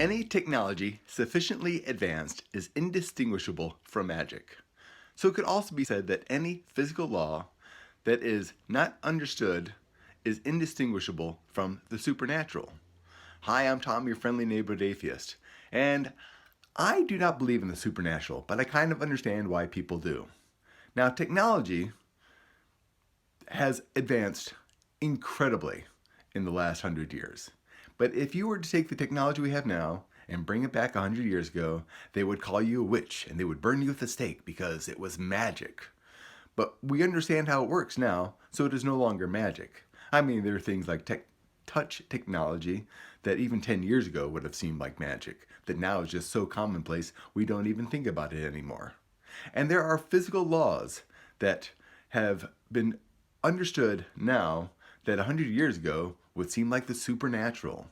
Any technology sufficiently advanced is indistinguishable from magic. So it could also be said that any physical law that is not understood is indistinguishable from the supernatural. Hi, I'm Tom, your friendly neighborhood atheist, and I do not believe in the supernatural, but I kind of understand why people do. Now, technology has advanced incredibly in the last 100 years. But if you were to take the technology we have now and bring it back 100 years ago, they would call you a witch and they would burn you at the stake because it was magic. But we understand how it works now, so it is no longer magic. I mean, there are things like touch technology that even 10 years ago would have seemed like magic, that now is just so commonplace we don't even think about it anymore. And there are physical laws that have been understood now that 100 years ago would seem like the supernatural.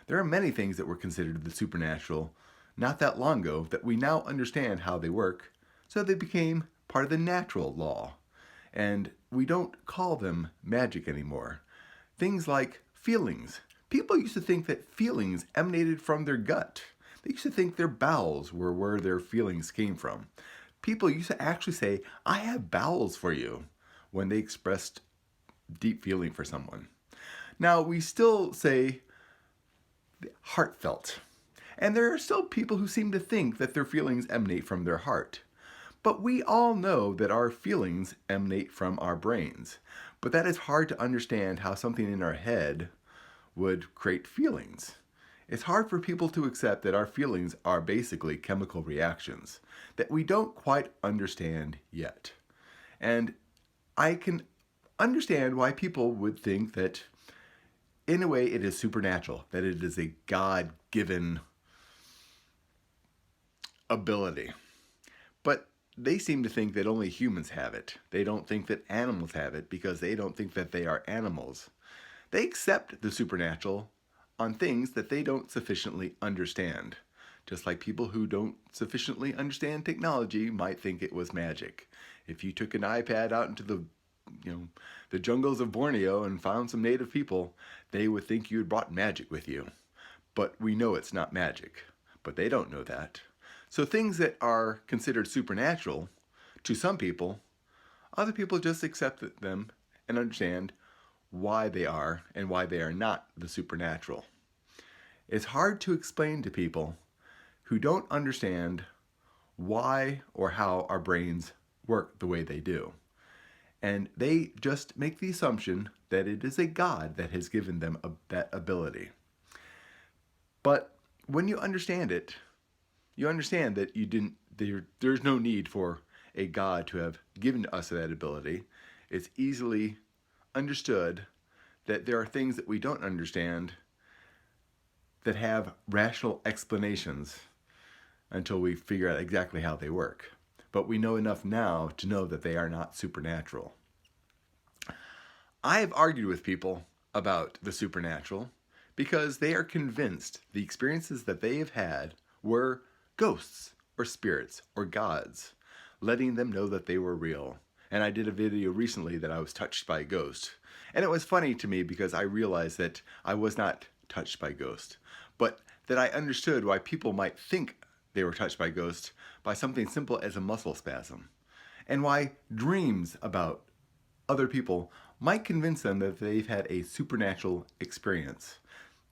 There are many things that were considered the supernatural not that long ago that we now understand how they work, so they became part of the natural law. And we don't call them magic anymore. Things like feelings. People used to think that feelings emanated from their gut. They used to think their bowels were where their feelings came from. People used to actually say, "I have bowels for you," when they expressed deep feeling for someone. Now, we still say heartfelt. And there are still people who seem to think that their feelings emanate from their heart. But we all know that our feelings emanate from our brains. But that is hard to understand how something in our head would create feelings. It's hard for people to accept that our feelings are basically chemical reactions that we don't quite understand yet. And I can understand why people would think that in a way it is supernatural, that it is a God-given ability. But they seem to think that only humans have it. They don't think that animals have it because they don't think that they are animals. They accept the supernatural on things that they don't sufficiently understand. Just like people who don't sufficiently understand technology might think it was magic. If you took an iPad out into the jungles of Borneo and found some native people, they would think you had brought magic with you. But we know it's not magic. But they don't know that. So things that are considered supernatural to some people, other people just accept them and understand why they are and why they are not the supernatural. It's hard to explain to people who don't understand why or how our brains work the way they do. And they just make the assumption that it is a God that has given them that ability. But when you understand it, you understand that there's no need for a God to have given us that ability. It's easily understood that there are things that we don't understand that have rational explanations until we figure out exactly how they work. But we know enough now to know that they are not supernatural. I have argued with people about the supernatural because they are convinced the experiences that they have had were ghosts or spirits or gods, letting them know that they were real. And I did a video recently that I was touched by a ghost. And it was funny to me because I realized that I was not touched by ghosts, but that I understood why people might think they were touched by ghosts by something simple as a muscle spasm, and why dreams about other people might convince them that they've had a supernatural experience,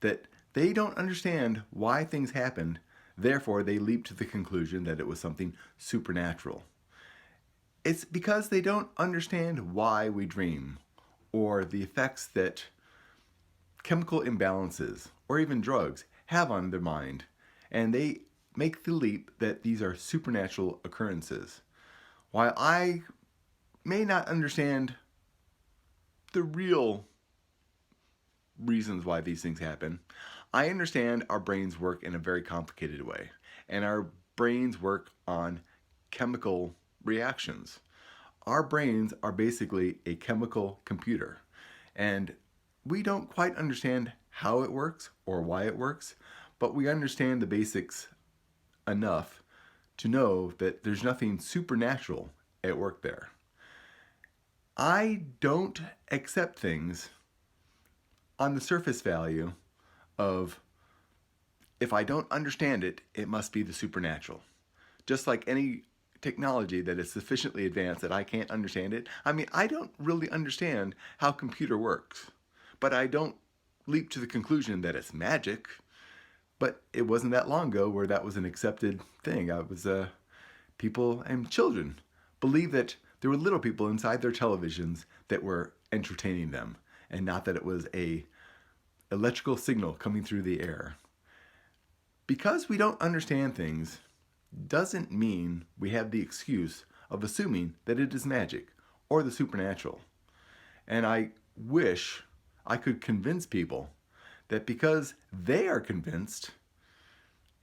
that they don't understand why things happened, therefore they leap to the conclusion that it was something supernatural. It's because they don't understand why we dream, or the effects that chemical imbalances, or even drugs, have on their mind, and they make the leap that these are supernatural occurrences. While I may not understand the real reasons why these things happen, I understand our brains work in a very complicated way, and our brains work on chemical reactions. Our brains are basically a chemical computer, and we don't quite understand how it works or why it works, but we understand the basics enough to know that there's nothing supernatural at work there. I don't accept things on the surface value of if I don't understand it, it must be the supernatural. Just like any technology that is sufficiently advanced that I can't understand it. I mean, I don't really understand how computer works, but I don't leap to the conclusion that it's magic. But it wasn't that long ago where that was an accepted thing. People and children believe that there were little people inside their televisions that were entertaining them, and not that it was a electrical signal coming through the air. Because we don't understand things doesn't mean we have the excuse of assuming that it is magic or the supernatural. And I wish I could convince people that because they are convinced,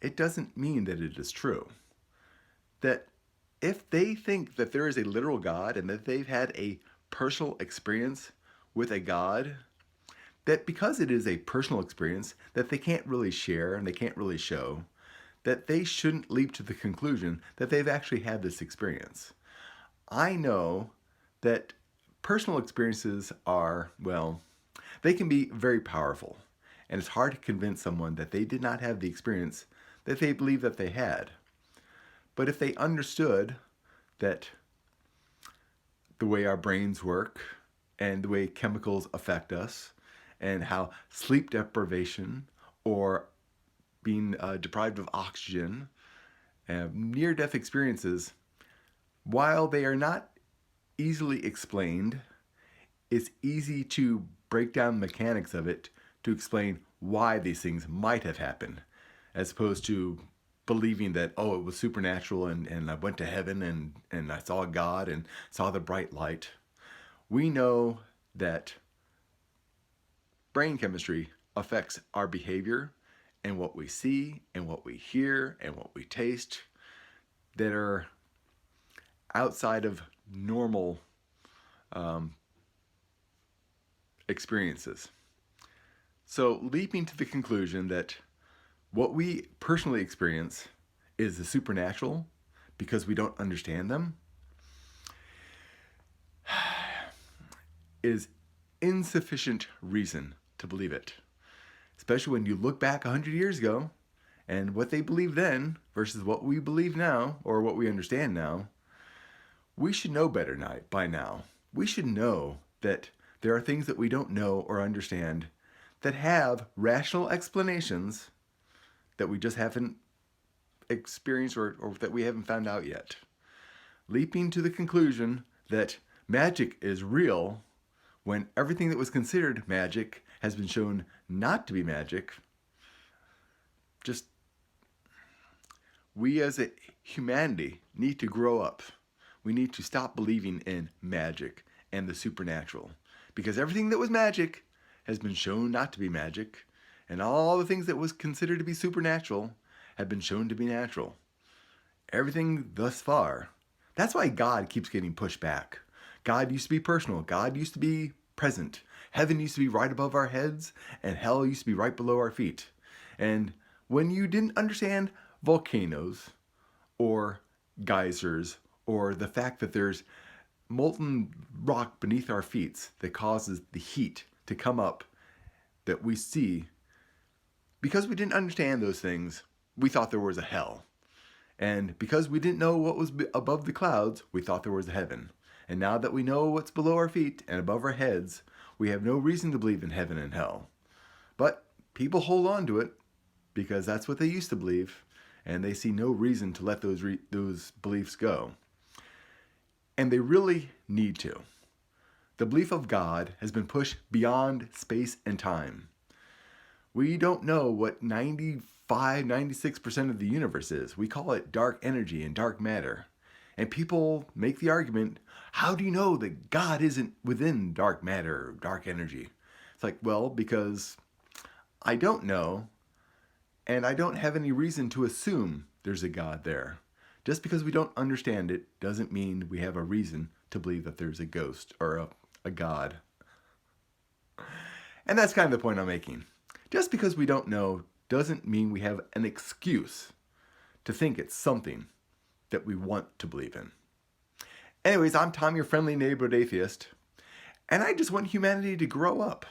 it doesn't mean that it is true. That if they think that there is a literal God and that they've had a personal experience with a God, that because it is a personal experience that they can't really share and they can't really show, that they shouldn't leap to the conclusion that they've actually had this experience. I know that personal experiences are, well, they can be very powerful, and it's hard to convince someone that they did not have the experience that they believe that they had. But if they understood that the way our brains work and the way chemicals affect us and how sleep deprivation or being deprived of oxygen, near-death experiences, while they are not easily explained, it's easy to break down the mechanics of it to explain why these things might have happened, as opposed to believing that, oh, it was supernatural and I went to heaven and I saw God and saw the bright light. We know that brain chemistry affects our behavior and what we see and what we hear and what we taste that are outside of normal experiences. So leaping to the conclusion that what we personally experience is the supernatural because we don't understand them is insufficient reason to believe it. Especially when you look back 100 years ago and what they believed then versus what we believe now or what we understand now, we should know better by now. We should know that there are things that we don't know or understand that have rational explanations that we just haven't experienced or that we haven't found out yet. Leaping to the conclusion that magic is real when everything that was considered magic has been shown not to be magic, we as a humanity need to grow up. We need to stop believing in magic and the supernatural, because everything that was magic has been shown not to be magic, and all the things that was considered to be supernatural have been shown to be natural. Everything thus far. That's why God keeps getting pushed back. God used to be personal. God used to be present. Heaven used to be right above our heads, and hell used to be right below our feet. And when you didn't understand volcanoes or geysers or the fact that there's molten rock beneath our feet that causes the heat to come up that we see, because we didn't understand those things, we thought there was a hell. And because we didn't know what was above the clouds, we thought there was a heaven. And now that we know what's below our feet and above our heads, we have no reason to believe in heaven and hell. But people hold on to it because that's what they used to believe, and they see no reason to let those beliefs go. And they really need to. The belief of God has been pushed beyond space and time. We don't know what 96% of the universe is. We call it dark energy and dark matter. And people make the argument, how do you know that God isn't within dark matter or dark energy? It's like, well, because I don't know, and I don't have any reason to assume there's a God there. Just because we don't understand it doesn't mean we have a reason to believe that there's a ghost or a God. And that's kind of the point I'm making. Just because we don't know doesn't mean we have an excuse to think it's something that we want to believe in. Anyways, I'm Tom, your friendly neighborhood atheist, and I just want humanity to grow up.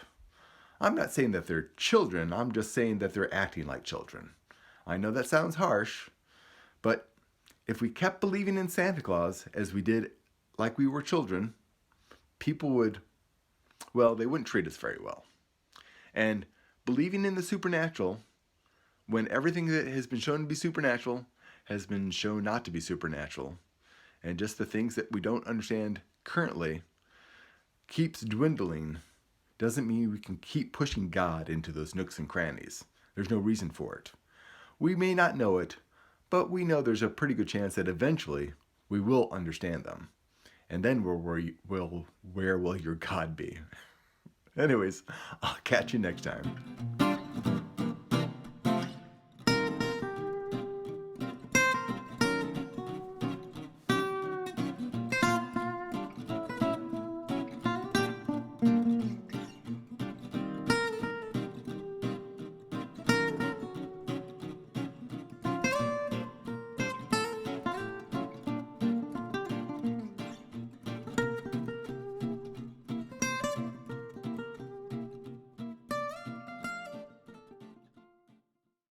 I'm not saying that they're children, I'm just saying that they're acting like children. I know that sounds harsh, but if we kept believing in Santa Claus as we did like we were children, people would, well, they wouldn't treat us very well. And believing in the supernatural, when everything that has been shown to be supernatural has been shown not to be supernatural, and just the things that we don't understand currently keeps dwindling, doesn't mean we can keep pushing God into those nooks and crannies. There's no reason for it. We may not know it, but we know there's a pretty good chance that eventually we will understand them. And then where will your God be? Anyways, I'll catch you next time.